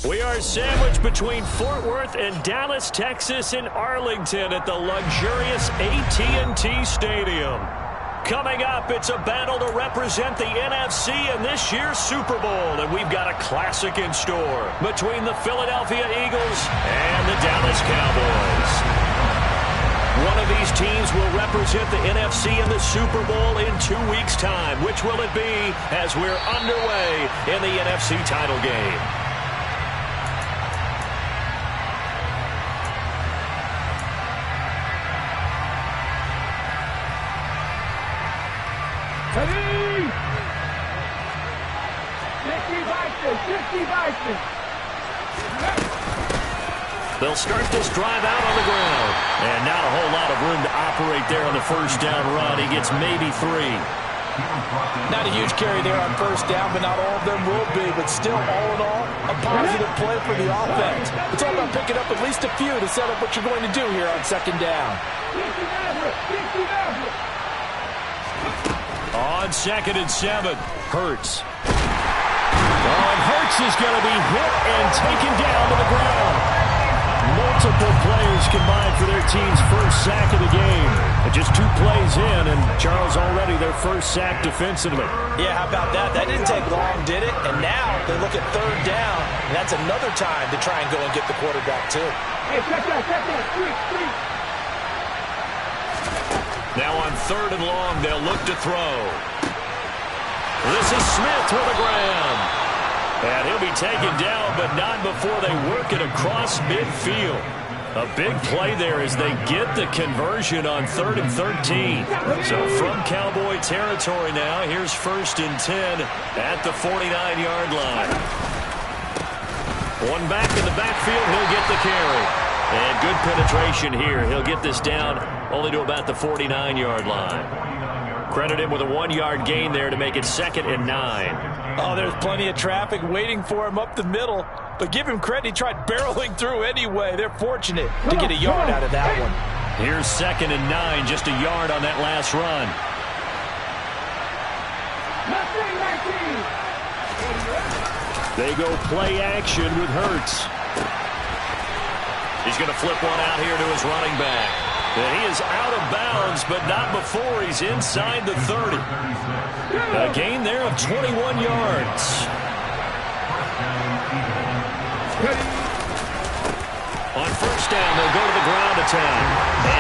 We are sandwiched between Fort Worth and Dallas, Texas in Arlington at the luxurious AT&T Stadium. Coming up, it's a battle to represent the NFC in this year's Super Bowl, and we've got a classic in store between the Philadelphia Eagles and the Dallas Cowboys. One of these teams will represent the NFC in the Super Bowl in 2 weeks' time. Which will it be as we're underway in the NFC title game? Ready? 50 They'll start this drive out on the ground. And not a whole lot of room to operate there on the first down run. He gets maybe 3. Not a huge carry there on first down, but not all of them will be. But still, all in all, a positive play for the offense. It's all about picking up at least a few to set up what you're going to do here on second down. On 2nd and 7, Hurts. And Hurts is going to be hit and taken down to the ground. Multiple players combined for their team's first sack of the game. And just 2 plays in, and Charles already their first sack defensively. Yeah, how about that? That didn't take long, did it? And now they look at third down, and that's another time to try and go and get the quarterback, too. Hey, check that. 3. Now on 3rd and long, they'll look to throw. This is Smith to the ground. And he'll be taken down, but not before they work it across midfield. A big play there as they get the conversion on 3rd and 13. So from Cowboy territory now, here's 1st and 10 at the 49-yard line. One back in the backfield, he'll get the carry. And good penetration here. He'll get this down only to about the 49-yard line. Credit him with a 1-yard gain there to make it 2nd and 9. Oh, there's plenty of traffic waiting for him up the middle. But give him credit, he tried barreling through anyway. They're fortunate to get a yard out of that one. Here's 2nd and 9, just a yard on that last run. They go play action with Hurts. He's going to flip one out here to his running back. And he is out of bounds, but not before he's inside the 30. A gain there of 21 yards. On first down, they'll go to the ground attack.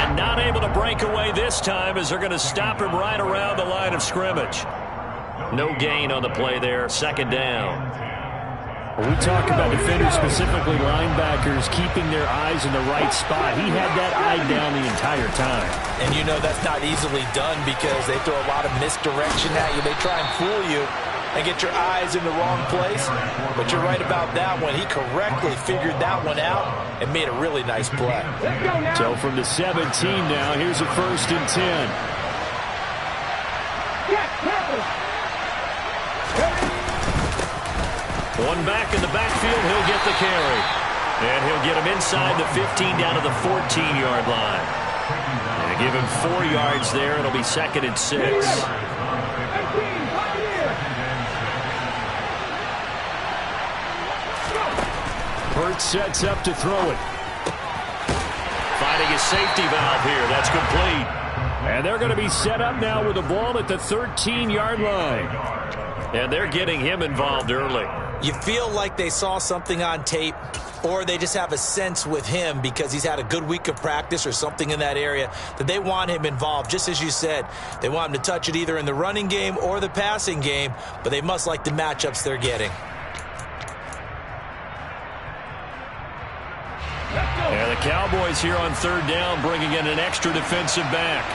And not able to break away this time as they're going to stop him right around the line of scrimmage. No gain on the play there, 2nd down. When we talk about defenders, specifically linebackers, keeping their eyes in the right spot, he had that eye down the entire time. And you know that's not easily done because they throw a lot of misdirection at you. They try and fool you and get your eyes in the wrong place. But you're right about that one. He correctly figured that one out and made a really nice play. So from the 17 now, here's a 1st and 10. One back in the backfield, he'll get the carry. And he'll get him inside the 15 down to the 14-yard line. And give him 4 yards there. It'll be 2nd and 6. Hurts sets up to throw it. Finding his safety valve here. That's complete. And they're going to be set up now with the ball at the 13-yard line. And they're getting him involved early. You feel like they saw something on tape, or they just have a sense with him because he's had a good week of practice or something in that area that they want him involved. Just as you said, they want him to touch it either in the running game or the passing game, but they must like the matchups they're getting. And the Cowboys here on 3rd down bringing in an extra defensive back.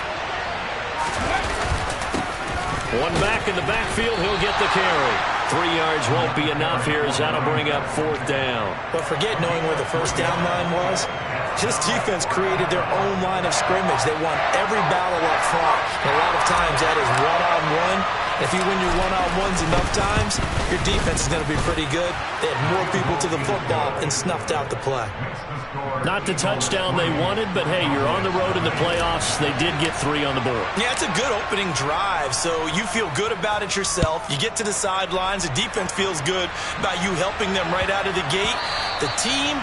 One back in the backfield, he'll get the carry. 3 yards won't be enough here as that'll bring up 4th down. But forget knowing where the first down line was. This defense created their own line of scrimmage. They won every battle up front. And a lot of times that is one-on-one. If you win your one-on-ones enough times, your defense is going to be pretty good. They had more people to the football and snuffed out the play. Not the touchdown they wanted, but hey, you're on the road in the playoffs. They did get 3 on the board. Yeah, it's a good opening drive, so you feel good about it yourself. You get to the sideline, sometimes the defense feels good about you helping them right out of the gate. The team,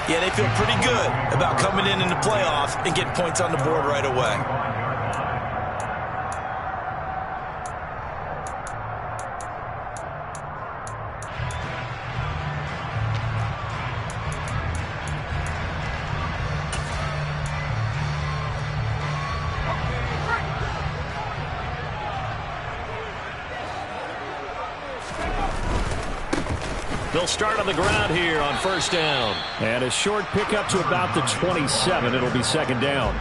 yeah, they feel pretty good about coming in the playoffs and getting points on the board right away. They'll start on the ground here on first down. And a short pickup to about the 27. It'll be second down.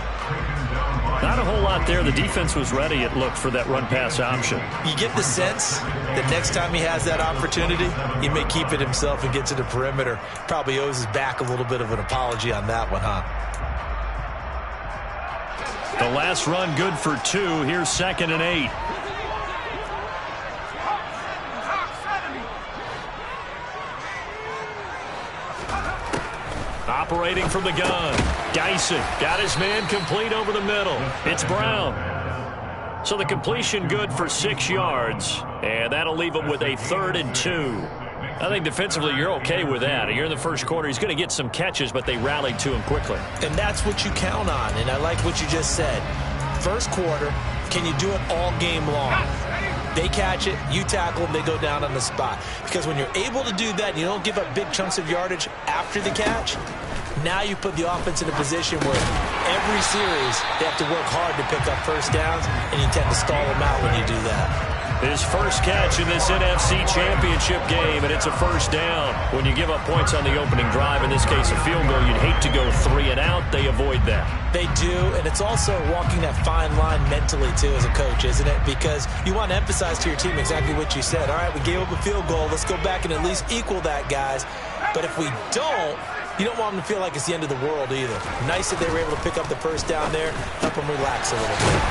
Not a whole lot there. The defense was ready, it looked, for that run-pass option. You get the sense that next time he has that opportunity, he may keep it himself and get to the perimeter. Probably owes his back a little bit of an apology on that one, huh? The last run good for 2. Here's 2nd and 8. Operating from the gun. Dyson got his man complete over the middle. It's Brown. So the completion good for 6 yards. And that'll leave him with a 3rd and 2. I think defensively you're okay with that. You're in the first quarter. He's going to get some catches, but they rallied to him quickly. And that's what you count on. And I like what you just said. First quarter, can you do it all game long? They catch it, you tackle them, they go down on the spot. Because when you're able to do that and you don't give up big chunks of yardage after the catch, now you put the offense in a position where every series they have to work hard to pick up first downs, and you tend to stall them out when you do that. His first catch in this NFC Championship game, and it's a first down. When you give up points on the opening drive, in this case a field goal, you'd hate to go 3 and out. They avoid that. They do, and it's also walking that fine line mentally, too, as a coach, isn't it? Because you want to emphasize to your team exactly what you said. All right, we gave up a field goal. Let's go back and at least equal that, guys. But if we don't, you don't want them to feel like it's the end of the world either. Nice that they were able to pick up the first down there, help them relax a little bit.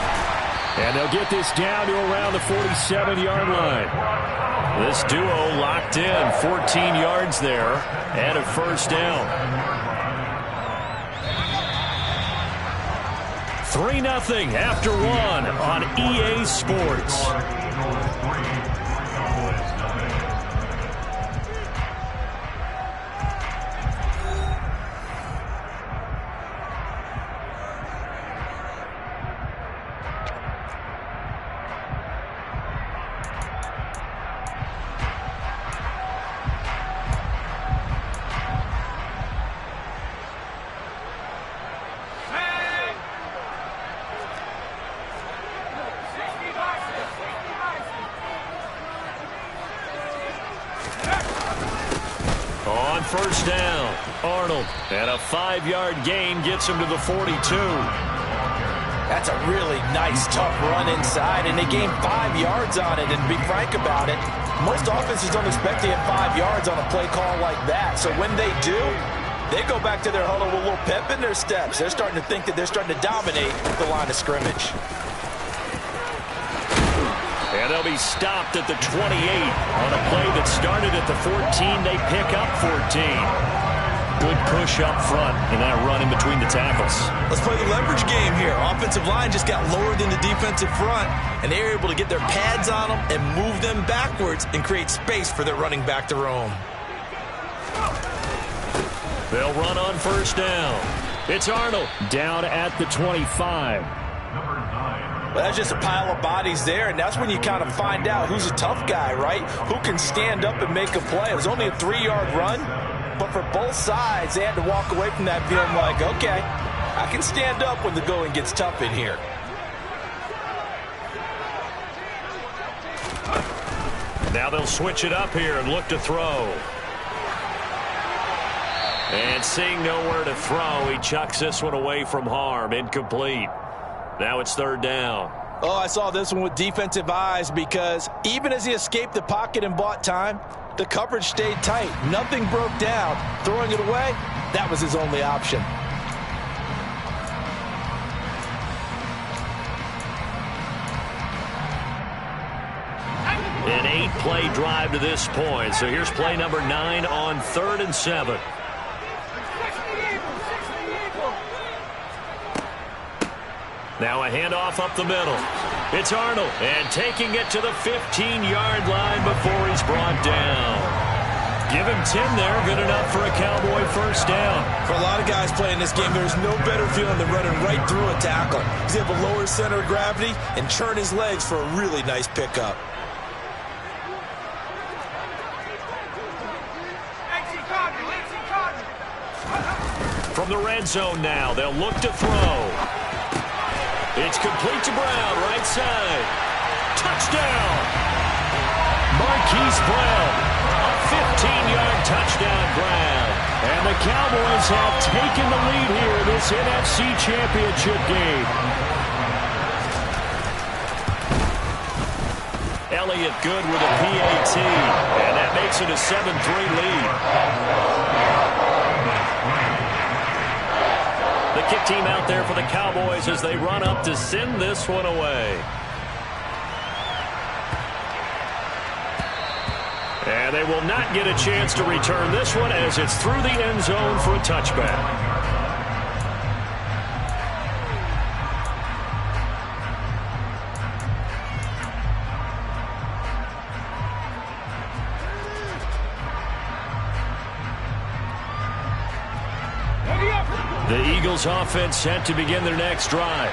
And they'll get this down to around the 47-yard line. This duo locked in, 14 yards there, and a first down. 3-0 after 1 on EA Sports. First down, Arnold, and a 5-yard gain gets him to the 42. That's a really nice, tough run inside, and they gained 5 yards on it. And to be frank about it, most offenses don't expect to get 5 yards on a play call like that. So when they do, they go back to their huddle with a little pep in their steps. They're starting to think that they're starting to dominate the line of scrimmage. And they'll be stopped at the 28 on a play that started at the 14. They pick up 14. Good push up front in that run in between the tackles. Let's play the leverage game here. Offensive line just got lower than the defensive front, and they were able to get their pads on them and move them backwards and create space for their running back to roam. They'll run on first down. It's Arnold. Down at the 25. Well, that's just a pile of bodies there, and that's when you kind of find out who's a tough guy, right? Who can stand up and make a play. It was only a 3-yard run, but for both sides, they had to walk away from that feeling like, okay, I can stand up when the going gets tough in here. Now they'll switch it up here and look to throw. And seeing nowhere to throw, he chucks this one away from harm. Incomplete. Now it's third down. Oh, I saw this one with defensive eyes because even as he escaped the pocket and bought time, the coverage stayed tight. Nothing broke down. Throwing it away, that was his only option. An 8-play drive to this point. So here's play number 9 on 3rd and 7. Now a handoff up the middle. It's Arnold, and taking it to the 15-yard line before he's brought down. Give him 10 there, good enough for a Cowboy first down. For a lot of guys playing this game, there's no better feeling than running right through a tackle. He's able to lower his center of gravity and churn his legs for a really nice pickup. From the red zone now, they'll look to throw. It's complete to Brown, right side. Touchdown! Marquise Brown. A 15-yard touchdown grab. And the Cowboys have taken the lead here in this NFC Championship game. Elliott good with a PAT. And that makes it a 7-3 lead. The kick team out there for the Cowboys as they run up to send this one away. And they will not get a chance to return this one as it's through the end zone for a touchback. The Eagles offense set to begin their next drive.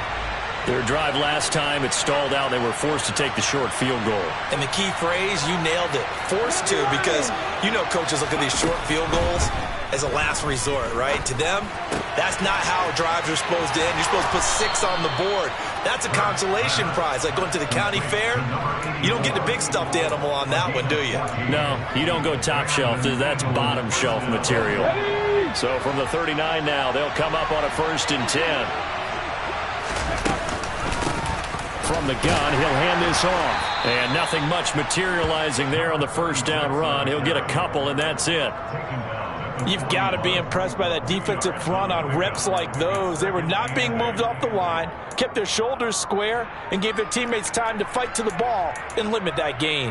Their drive last time, it stalled out. They were forced to take the short field goal. And the key phrase, you nailed it, forced to, because you know coaches look at these short field goals as a last resort, right? To them, that's not how drives are supposed to end. You're supposed to put 6 on the board. That's a consolation prize. Like going to the county fair, you don't get the big stuffed animal on that one, do you? No, you don't go top shelf. That's bottom shelf material. So from the 39 now, they'll come up on a 1st and 10. From the gun, he'll hand this off. And nothing much materializing there on the first down run. He'll get a couple, and that's it. You've got to be impressed by that defensive front on reps like those. They were not being moved off the line, kept their shoulders square, and gave their teammates time to fight to the ball and limit that gain.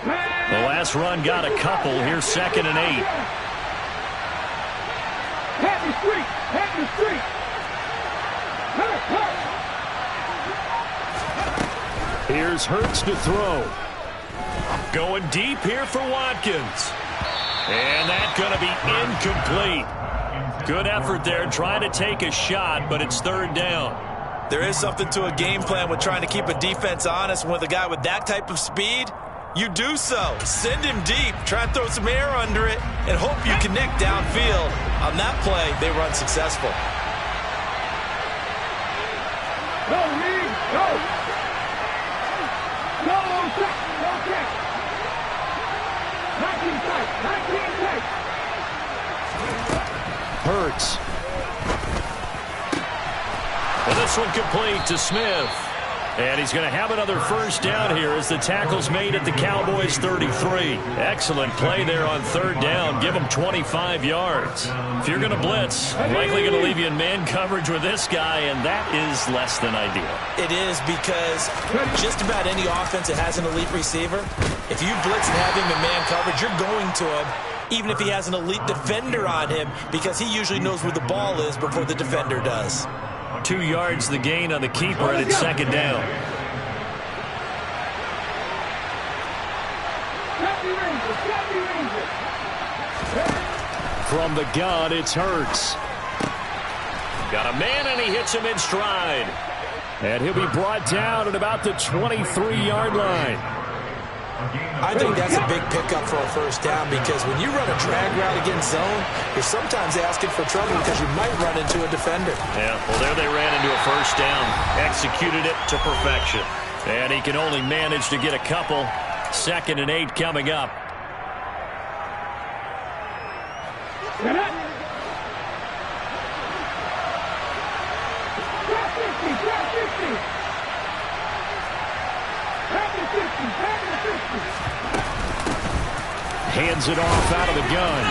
The last run got a couple. Here's 2nd and 8. Happy street! Happy street! Here's Hurts to throw. Going deep here for Watkins. And that's going to be incomplete. Good effort there trying to take a shot, but it's 3rd down. There is something to a game plan with trying to keep a defense honest. With a guy with that type of speed, you do so. Send him deep. Try and throw some air under it and hope you connect downfield. On that play, they run successful. Go, Reed! Go! Go, check! Go, check! 19 tight! 19 tight! Hurts. And this one complete to Smith. And he's going to have another first down here as the tackle's made at the Cowboys' 33. Excellent play there on 3rd down. Give them 25 yards. If you're going to blitz, likely going to leave you in man coverage with this guy, and that is less than ideal. It is, because just about any offense that has an elite receiver, if you blitz and have him in man coverage, you're going to him, even if he has an elite defender on him, because he usually knows where the ball is before the defender does. 2 yards the gain on the keeper, and it's 2nd down. From the gun, it's Hurts. Got a man, and he hits him in stride. And he'll be brought down at about the 23-yard line. I think that's a big pickup for a first down, because when you run a drag route against zone, you're sometimes asking for trouble because you might run into a defender. Yeah, well, there they ran into a first down. Executed it to perfection. And he can only manage to get a couple. 2nd and 8 coming up. Hands it off out of the gun.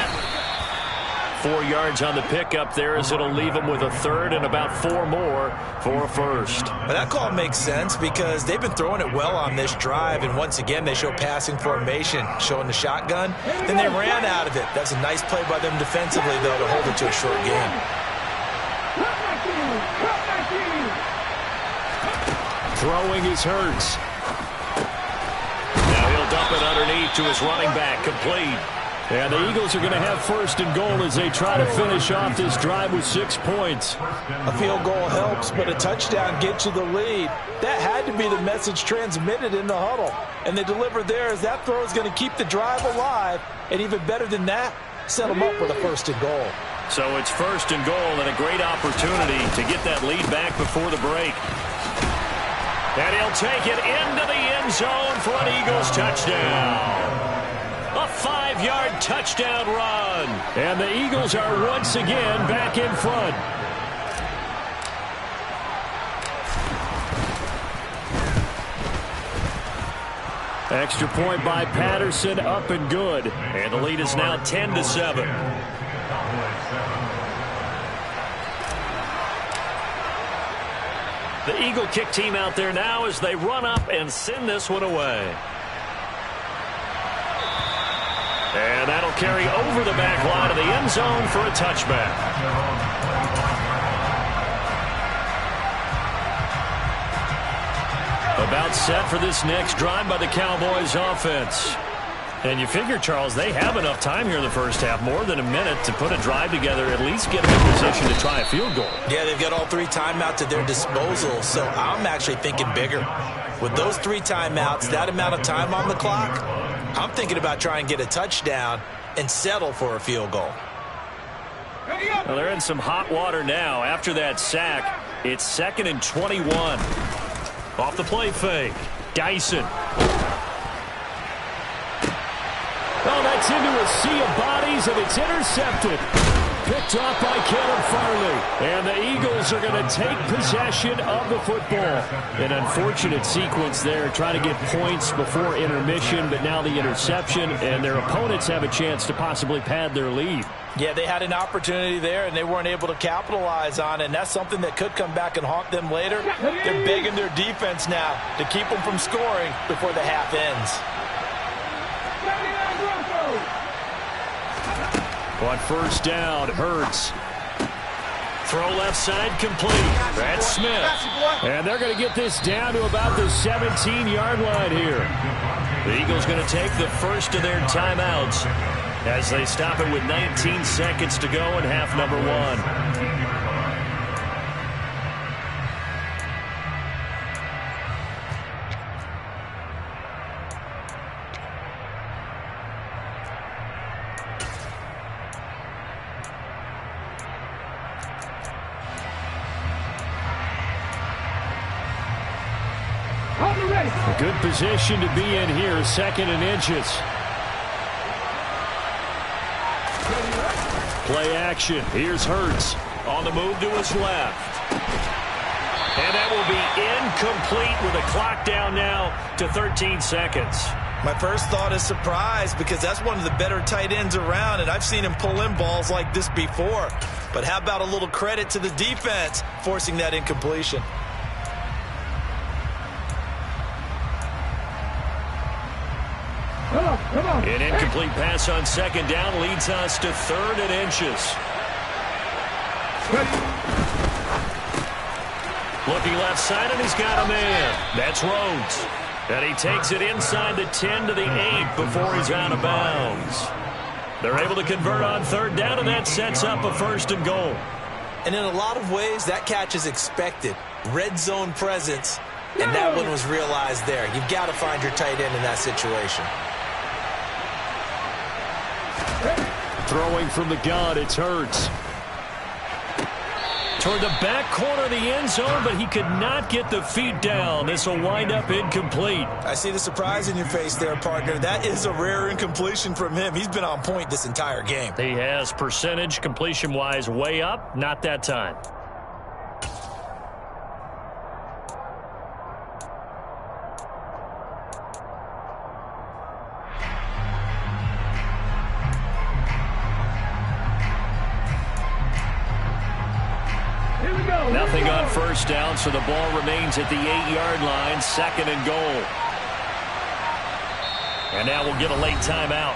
4 yards on the pickup there, as it'll leave them with a third and about 4 more for a first. But that call makes sense because they've been throwing it well on this drive, and once again they show passing formation, showing the shotgun. Then they ran out of it. That's a nice play by them defensively, though, to hold it to a short game. Throwing is Hurts. Now he'll dump it underneath to his running back, complete. And the Eagles are going to have first and goal as they try to finish off this drive with 6 points. A field goal helps, but a touchdown gets you the lead. That had to be the message transmitted in the huddle. And they delivered there as that throw is going to keep the drive alive. And even better than that, set them up with a first and goal. So it's first and goal and a great opportunity to get that lead back before the break. And he'll take it into the end zone for an Eagles touchdown. A 5-yard touchdown run. And the Eagles are once again back in front. Extra point by Patterson, up and good. And the lead is now 10-7. The Eagle kick team out there now as they run up and send this one away. And that'll carry over the back line of the end zone for a touchback. About set for this next drive by the Cowboys offense. And you figure, Charles, they have enough time here in the first half, more than a minute, to put a drive together, at least get them in position to try a field goal. Yeah, they've got all 3 timeouts at their disposal, so I'm actually thinking bigger. With those 3 timeouts, that amount of time on the clock, I'm thinking about trying to get a touchdown and settle for a field goal. Well, they're in some hot water now. After that sack, it's 2nd and 21. Off the play fake, Dyson. Oh, that's into a sea of bodies, and it's intercepted. Picked off by Caleb Farley. And the Eagles are going to take possession of the football. An unfortunate sequence there, trying to get points before intermission, but now the interception, and their opponents have a chance to possibly pad their lead. Yeah, they had an opportunity there, and they weren't able to capitalize on it, and that's something that could come back and haunt them later. They're begging their defense now to keep them from scoring before the half ends. On first down, Hurts. Throw left side complete. That's Smith. And they're going to get this down to about the 17-yard line here. The Eagles going to take the first of their timeouts as they stop it with 19 seconds to go in half number 1. A good position to be in here, 2nd and inches. Play action. Here's Hurts on the move to his left. And that will be incomplete with a clock down now to 13 seconds. My first thought is surprise because that's one of the better tight ends around, and I've seen him pull in balls like this before. But how about a little credit to the defense forcing that incompletion? An incomplete pass on 2nd down leads us to 3rd and inches. Looking left side, and he's got a man. That's Rhodes. And he takes it inside the 10 to the 8 before he's out of bounds. They're able to convert on 3rd down, and that sets up a 1st and goal. And in a lot of ways, that catch is expected. Red zone presence, and that one was realized there. You've got to find your tight end in that situation. Throwing from the gun, it's Hurts. Toward the back corner of the end zone, but he could not get the feet down. This will wind up incomplete. I see the surprise in your face there, partner. That is a rare incompletion from him. He's been on point this entire game. He has percentage completion-wise way up. Not that time. nothing on first down, so the ball remains at the 8-yard line, 2nd and goal. And now we'll get a late timeout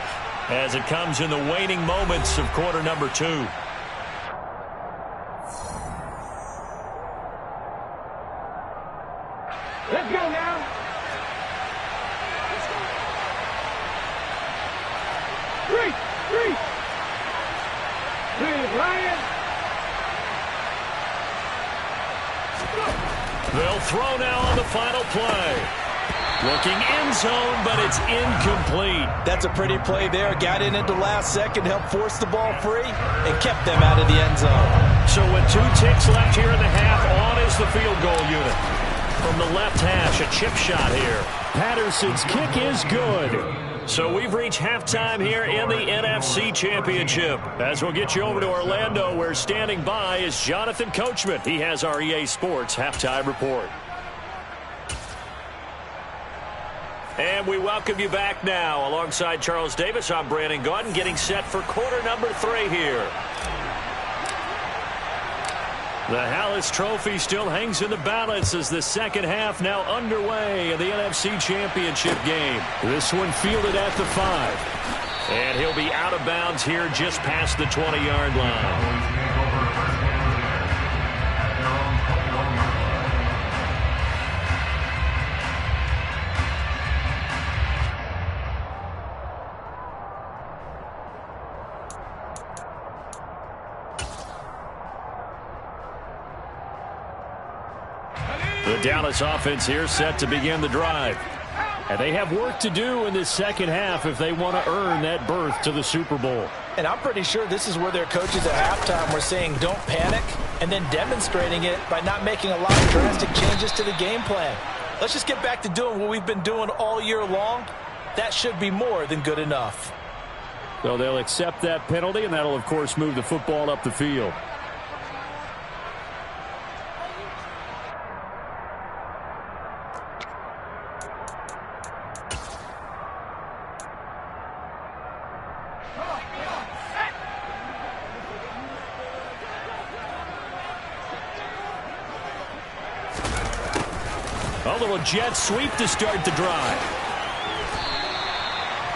as it comes in the waning moments of quarter number 2. Let's go now. Three. Lions. They'll throw now on the final play. Looking end zone, but it's incomplete. That's a pretty play there. Got in at the last second, helped force the ball free, and kept them out of the end zone. So with 2 ticks left here in the half, on is the field goal unit. From the left hash, a chip shot here. Patterson's kick is good. So we've reached halftime here in the NFC Championship. As we'll get you over to Orlando, where standing by is Jonathan Coachman. He has our EA Sports halftime report. And we welcome you back now. Alongside Charles Davis, I'm Brandon Gaudin, getting set for quarter number 3 here. The Hallis Trophy still hangs in the balance as the second half now underway in the NFC Championship game. This one fielded at the 5. And he'll be out of bounds here just past the 20-yard line. The Dallas offense here set to begin the drive. And they have work to do in this second half if they want to earn that berth to the Super Bowl. And I'm pretty sure this is where their coaches at halftime were saying don't panic, and then demonstrating it by not making a lot of drastic changes to the game plan. Let's just get back to doing what we've been doing all year long. That should be more than good enough. So they'll accept that penalty, and that'll, of course, move the football up the field. A little jet sweep to start the drive.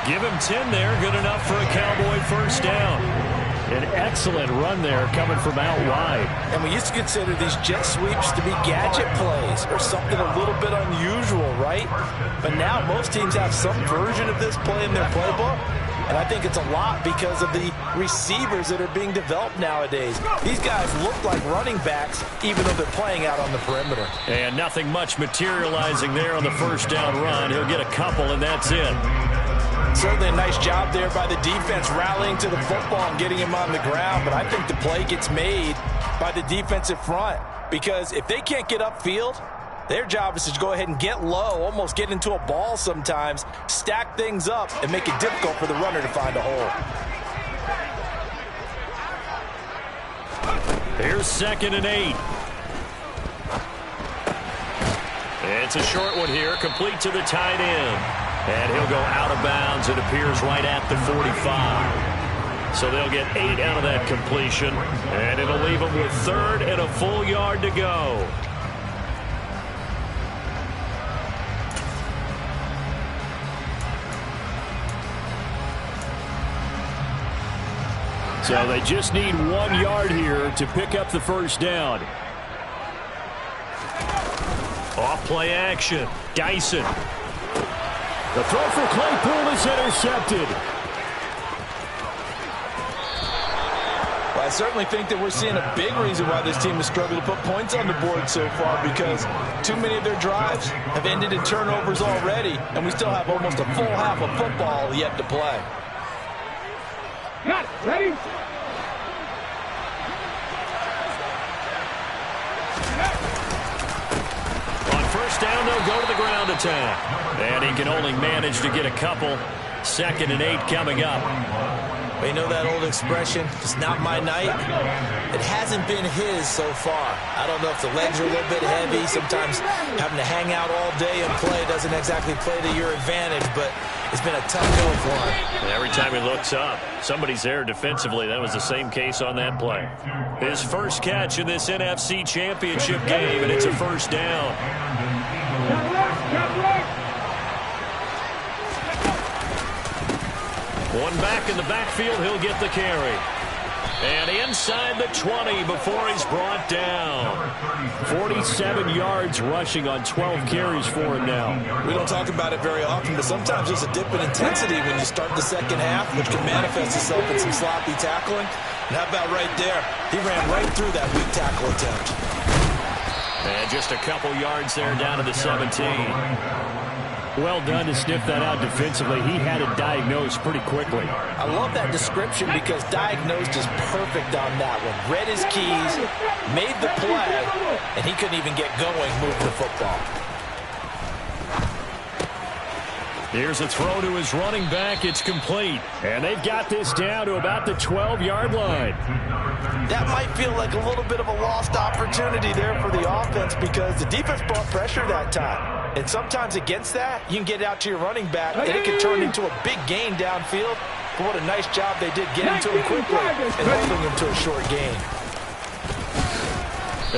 Give him 10 there. Good enough for a Cowboy first down. An excellent run there coming from out wide. And we used to consider these jet sweeps to be gadget plays or something a little bit unusual, right? But now most teams have some version of this play in their playbook. And I think it's a lot because of the receivers that are being developed nowadays. These guys look like running backs even though they're playing out on the perimeter. And nothing much materializing there on the first down run. He'll get a couple, and that's it. Certainly a nice job there by the defense rallying to the football and getting him on the ground. But I think the play gets made by the defensive front because if they can't get upfield, their job is to go ahead and get low, almost get into a ball sometimes, stack things up, and make it difficult for the runner to find a hole. Here's 2nd and 8. It's a short one here, complete to the tight end. And he'll go out of bounds, it appears, right at the 45. So they'll get 8 out of that completion, and it'll leave them with 3rd and a full yard to go. So they just need 1 yard here to pick up the first down. Off play action. Dyson. The throw for Claypool is intercepted. Well, I certainly think that we're seeing a big reason why this team has struggled to put points on the board so far because too many of their drives have ended in turnovers already, and we still have almost a full half of football yet to play. Got it. Ready? On first down, they'll go to the ground attack. And he can only manage to get a couple. 2nd and 8 coming up. Well, you know that old expression, it's not my night? It hasn't been his so far. I don't know if the legs are a little bit heavy. Sometimes having to hang out all day and play doesn't exactly play to your advantage, but it's been a tough go for him. And every time he looks up, somebody's there defensively. That was the same case on that play. His first catch in this NFC Championship game, and it's a first down. One back in the backfield, he'll get the carry. And inside the 20 before he's brought down. 47 yards rushing on 12 carries for him now. We don't talk about it very often, but sometimes there's a dip in intensity when you start the second half, which can manifest itself in some sloppy tackling. And how about right there? He ran right through that weak tackle attempt. And just a couple yards there down to the 17. Well done to sniff that out defensively. He had it diagnosed pretty quickly. I love that description because diagnosed is perfect on that one. Read his keys, made the play, and he couldn't even get going moving the football. Here's a throw to his running back. It's complete. And they've got this down to about the 12-yard line. That might feel like a little bit of a lost opportunity there for the offense because the defense brought pressure that time. And sometimes against that, you can get it out to your running back, and it can turn into a big gain downfield. But what a nice job they did getting to him quickly and holding him to a short gain.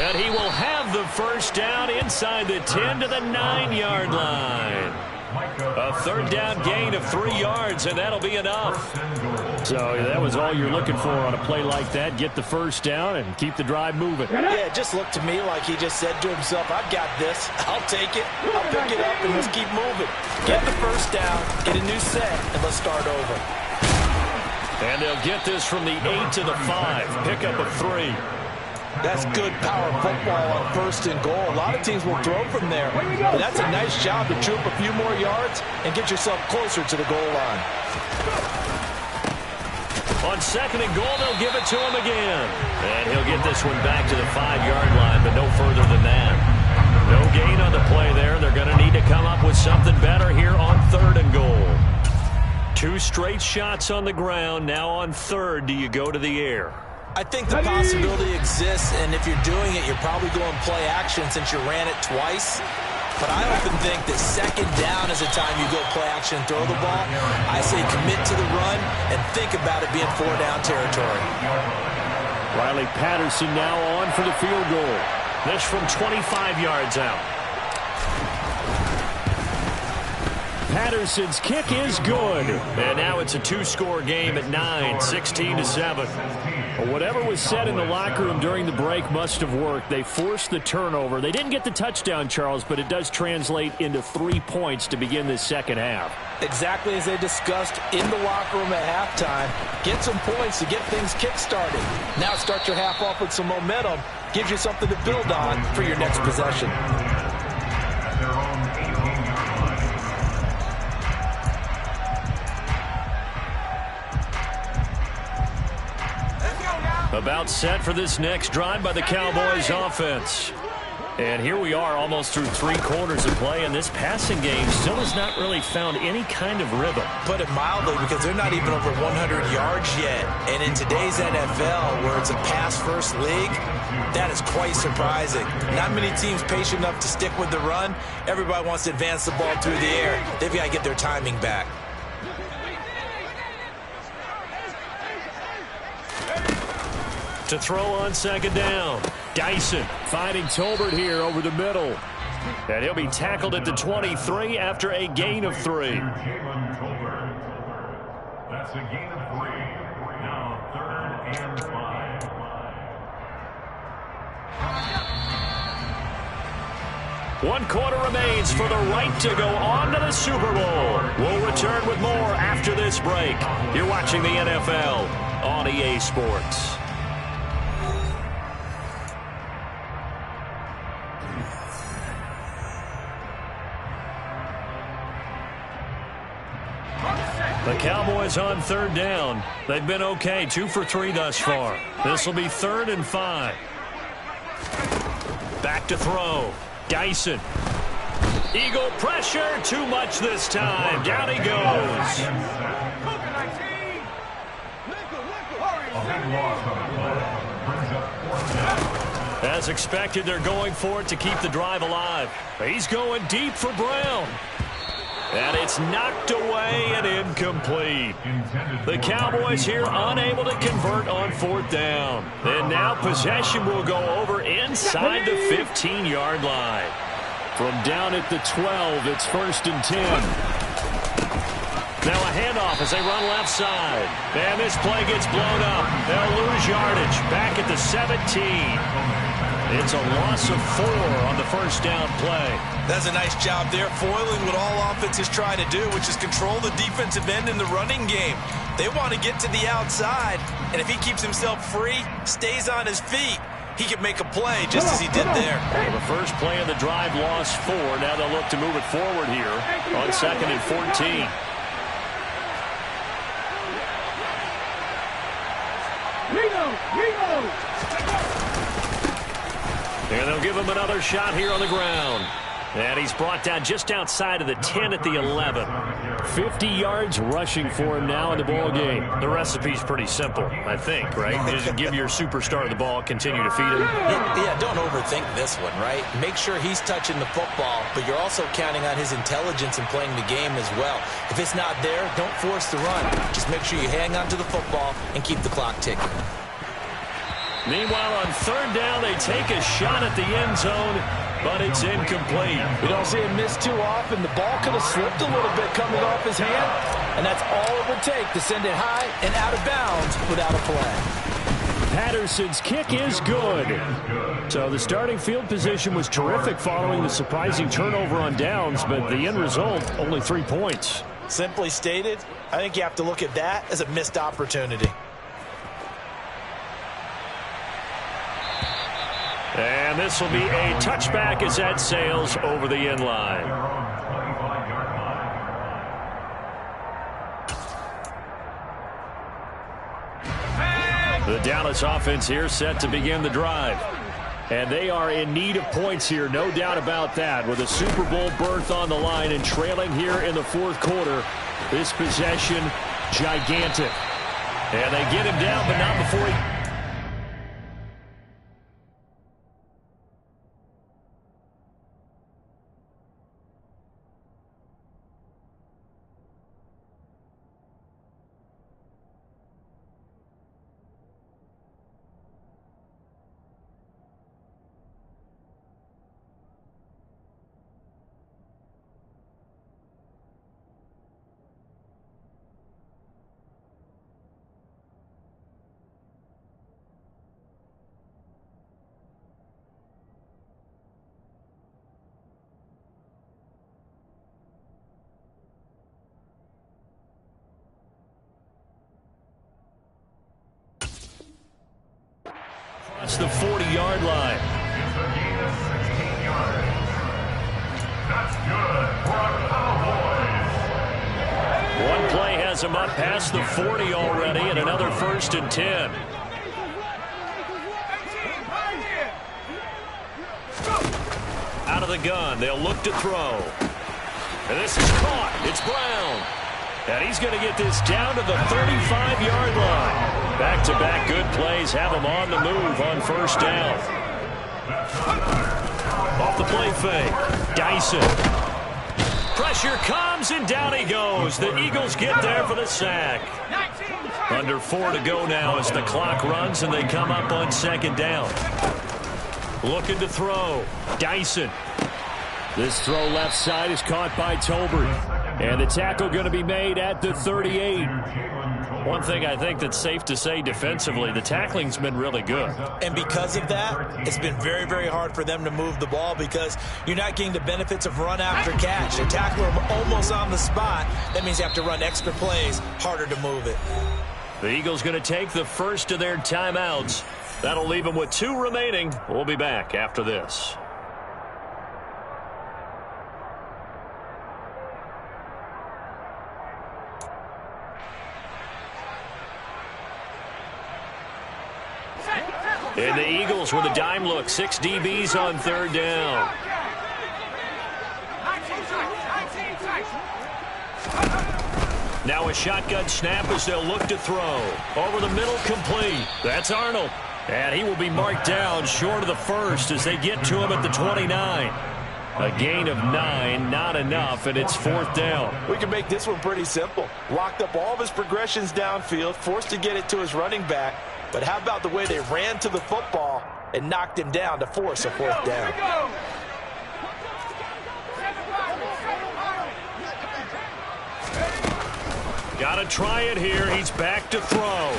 And he will have the first down inside the 10 to the 9-yard line. A third down gain of 3 yards, and that'll be enough. So that was all you're looking for on a play like that. Get the first down and keep the drive moving. Yeah, it just looked to me like he just said to himself, I've got this. I'll take it. I'll pick it up, and let's keep moving. Get the first down, get a new set, and let's start over. And they'll get this from the 8 to the 5. Pickup of 3. That's good power football on first and goal. A lot of teams will throw from there. But that's a nice job to troop a few more yards and get yourself closer to the goal line. On second and goal, they'll give it to him again. And he'll get this one back to the 5-yard line, but no further than that. No gain on the play there. They're going to need to come up with something better here on third and goal. 2 straight shots on the ground. Now on third, do you go to the air? I think the possibility exists, and if you're doing it, you're probably going play action since you ran it twice. But I often think that second down is the time you go play action and throw the ball. I say commit to the run and think about it being 4-down territory. Riley Patterson now on for the field goal. This from 25 yards out. Patterson's kick is good. And now it's a 2-score game at 9, 16-7. Well, whatever was said in the locker room during the break must have worked. They forced the turnover. They didn't get the touchdown, Charles, but it does translate into 3 points to begin this second half. Exactly as they discussed in the locker room at halftime. Get some points to get things kick-started. Now start your half off with some momentum. Gives you something to build on for your next possession. About set for this next drive by the Cowboys offense. And here we are almost through 3 quarters of play, and this passing game still has not really found any kind of rhythm. Put it mildly, because they're not even over 100 yards yet. And in today's NFL, where it's a pass-first league, that is quite surprising. Not many teams patient enough to stick with the run. Everybody wants to advance the ball through the air. They've got to get their timing back. To throw on second down. Dyson finding Tolbert here over the middle. And he'll be tackled at the 23 after a gain of 3. That's a gain of 3. Now 3rd and 5. 1 quarter remains for the right to go on to the Super Bowl. We'll return with more after this break. You're watching the NFL on EA Sports. The Cowboys on 3rd down. They've been okay, 2 for 3 thus far. This will be 3rd and 5. Back to throw. Dyson. Eagle pressure, too much this time. Down he goes. loss on the play. Brings up 4th down. As expected, they're going for it to keep the drive alive. He's going deep for Brown. And it's knocked away and incomplete. The Cowboys here unable to convert on 4th down. And now possession will go over inside the 15-yard line. From down at the 12, it's 1st and 10. Now a handoff as they run left side. And this play gets blown up. They'll lose yardage back at the 17. It's a loss of 4 on the 1st down play. That's a nice job there, foiling what all offenses try to do, which is control the defensive end in the running game. They want to get to the outside, and if he keeps himself free, stays on his feet, he can make a play just as he did there. Well, the first play of the drive lost 4. Now they'll look to move it forward here on 2nd and 14. And they'll give him another shot here on the ground. And he's brought down just outside of the 10 at the 11. 50 yards rushing for him now in the ball game. The recipe's pretty simple, I think, right? Just give your superstar the ball, continue to feed him. Yeah, don't overthink this one, right? Make sure he's touching the football, but you're also counting on his intelligence in playing the game as well. If it's not there, don't force the run. Just make sure you hang on to the football and keep the clock ticking. Meanwhile, on 3rd down, they take a shot at the end zone, but it's incomplete. You don't see him miss too often. The ball could have slipped a little bit coming off his hand, and that's all it would take to send it high and out of bounds without a flag. Patterson's kick is good. So the starting field position was terrific following the surprising turnover on downs, but the end result, only 3 points. Simply stated, I think you have to look at that as a missed opportunity. And this will be a touchback as that sails over the end line. The Dallas offense here set to begin the drive. And they are in need of points here, no doubt about that. With a Super Bowl berth on the line and trailing here in the 4th quarter, this possession, gigantic. And they get him down, but not before he... That's the 40-yard line. It's a gain of 16 yards. That's good for our Cowboys. One play has him up past the 40 already, and another 1st and 10. Out of the gun, they'll look to throw. And this is caught. It's Brown. And he's going to get this down to the 35-yard line. Back-to-back good plays have him on the move on 1st down. Off the play fake. Dyson. Pressure comes, and down he goes. The Eagles get there for the sack. Under 4 to go now as the clock runs, and they come up on 2nd down. Looking to throw. Dyson. This throw left side is caught by Tolbert. And the tackle going to be made at the 38. One thing I think that's safe to say defensively, the tackling's been really good. And because of that, it's been very, very hard for them to move the ball because you're not getting the benefits of run after catch. They tackle them almost on the spot. That means you have to run extra plays, harder to move it. The Eagles going to take the first of their timeouts. That'll leave them with 2 remaining. We'll be back after this. And the Eagles with a dime look. 6 DBs on 3rd down. Now a shotgun snap as they'll look to throw. Over the middle, complete. That's Arnold. And he will be marked down short of the first as they get to him at the 29. A gain of 9, not enough, and it's 4th down. We can make this one pretty simple. Locked up all of his progressions downfield, forced to get it to his running back. But how about the way they ran to the football and knocked him down to force a 4th down? Got to try it here. He's back to throw.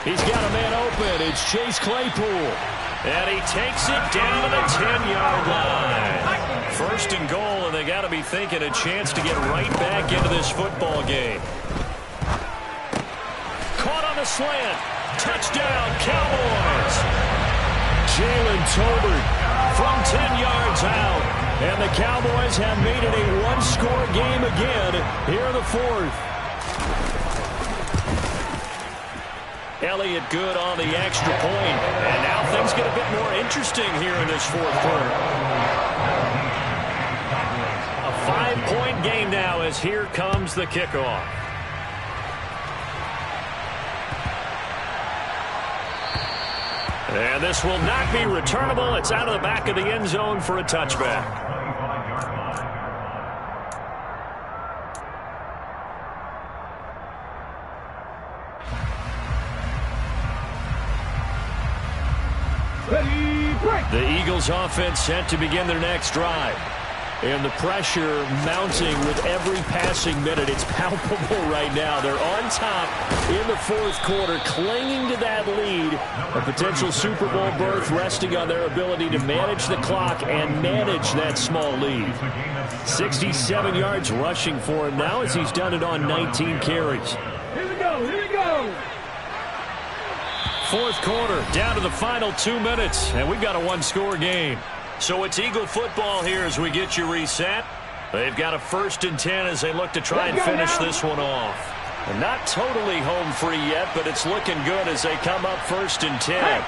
He's got a man open. It's Chase Claypool. And he takes it down to the 10-yard line. 1st and goal, and they got to be thinking a chance to get right back into this football game. Caught on the slant. Touchdown, Cowboys. Jalen Tolbert From 10 yards out. And the Cowboys have made it a one-score game again here in the 4th. Elliott good on the extra point. And now things get a bit more interesting here in this 4th quarter. A 5-point game now as here comes the kickoff. And this will not be returnable. It's out of the back of the end zone for a touchback. The Eagles offense set to begin their next drive. And the pressure mounting with every passing minute. It's palpable right now. They're on top in the 4th quarter, clinging to that lead. A potential Super Bowl berth resting on their ability to manage the clock and manage that small lead. 67 yards rushing for him now as he's done it on 19 carries. Here we go, here we go. 4th quarter, down to the final 2 minutes, and we've got a one-score game. So it's Eagle football here as we get you reset. They've got a 1st and 10 as they look to try and finish this one off. And not totally home free yet, but it's looking good as they come up 1st and 10.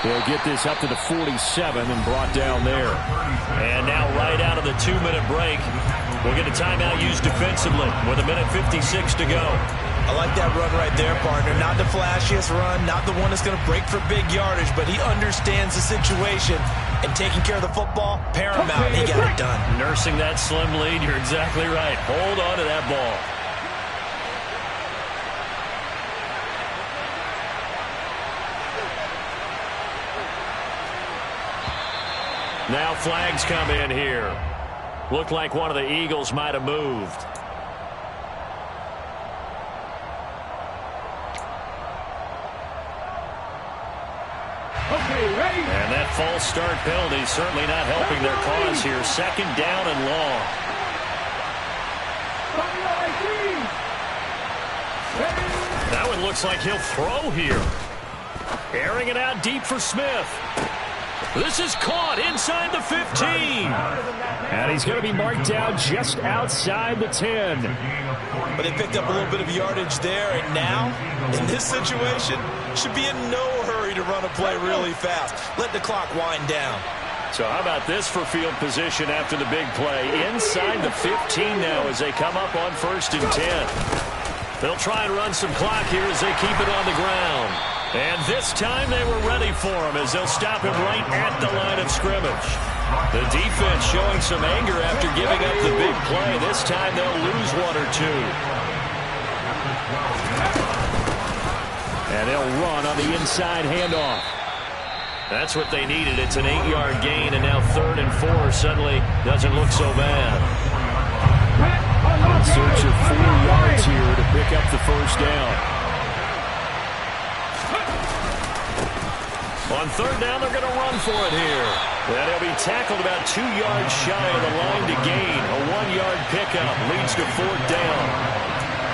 They'll get this up to the 47 and brought down there. And now right out of the 2-minute break, we'll get a timeout used defensively with 1:56 to go. I like that run right there, partner. Not the flashiest run, not the one that's going to break for big yardage, but he understands the situation, and taking care of the football, paramount. He got it done. Nursing that slim lead, you're exactly right. Hold on to that ball. Now flags come in here. Looked like one of the Eagles might have moved. Okay, ready? And that false start penalty certainly not helping their cause here. 2nd down and long. That one looks like he'll throw here. Airing it out deep for Smith. This is caught inside the 15. And he's going to be marked down just outside the 10. But they picked up a little bit of yardage there, and now, in this situation, should be in no hurry to run a play really fast. Let the clock wind down. So how about this for field position after the big play? Inside the 15 now as they come up on 1st and 10. They'll try and run some clock here as they keep it on the ground. And this time they were ready for him as they'll stop him right at the line of scrimmage. The defense showing some anger after giving up the big play. This time they'll lose 1 or 2. And they'll run on the inside handoff. That's what they needed. It's an 8-yard gain, and now 3rd and 4 suddenly doesn't look so bad. In search of 4 yards here to pick up the 1st down. On 3rd down, they're going to run for it here. And he'll be tackled about 2 yards shy of the line to gain. A 1-yard pickup leads to 4th down.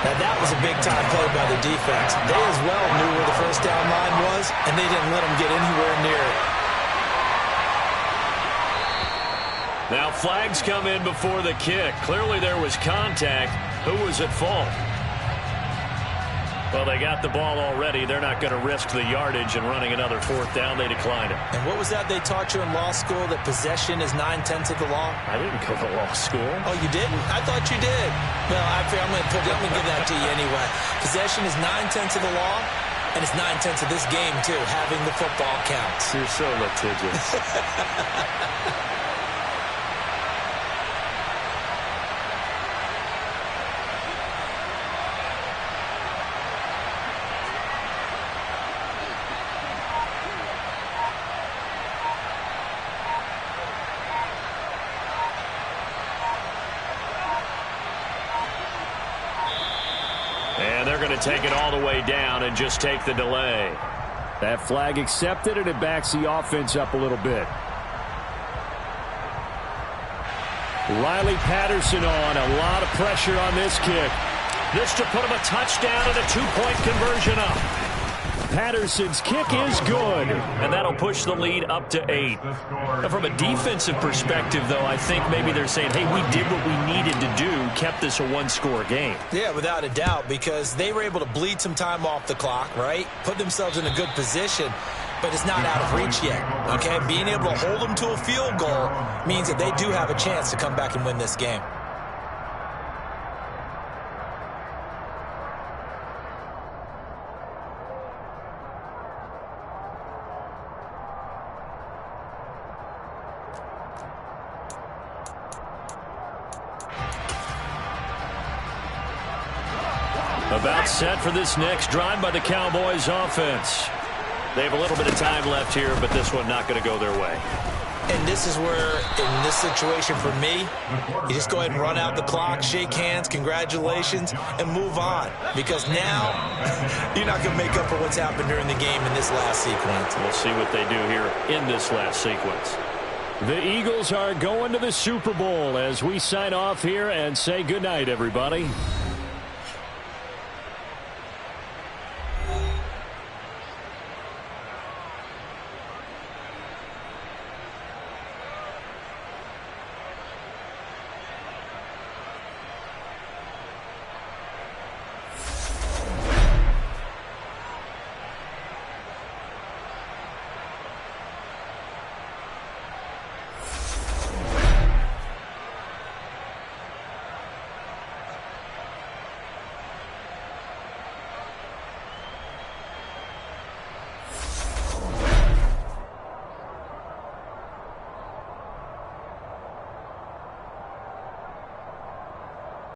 Now that was a big-time play by the defense. They as well knew where the 1st down line was, and they didn't let them get anywhere near it. Now flags come in before the kick. Clearly there was contact. Who was at fault? Well, they got the ball already. They're not going to risk the yardage and running another fourth down. They declined it. And what was that they taught you in law school, that possession is 9/10 of the law? I didn't go to law school. Oh, you didn't? I thought you did. Well, I'm going to give that to you anyway. Possession is 9/10 of the law, and it's 9/10 of this game, too, having the football counts. You're so litigious. And they're going to take it all the way down and just take the delay. That flag accepted, and it backs the offense up a little bit. Riley Patterson on. A lot of pressure on this kick. This to put him a touchdown and a two-point conversion up. Patterson's kick is good. And that'll push the lead up to 8. Now, from a defensive perspective, though, I think maybe they're saying, hey, we did what we needed to do, kept this a one-score game. Yeah, without a doubt, because they were able to bleed some time off the clock, right? Put themselves in a good position, but it's not out of reach yet, okay? Being able to hold them to a field goal means that they do have a chance to come back and win this game. About set for this next drive by the Cowboys offense. They have a little bit of time left here, but this one not going to go their way. And this is where, in this situation for me, you just go ahead and run out the clock, shake hands, congratulations, and move on. Because now, you're not going to make up for what's happened during the game in this last sequence. We'll see what they do here in this last sequence. The Eagles are going to the Super Bowl as we sign off here and say goodnight, everybody.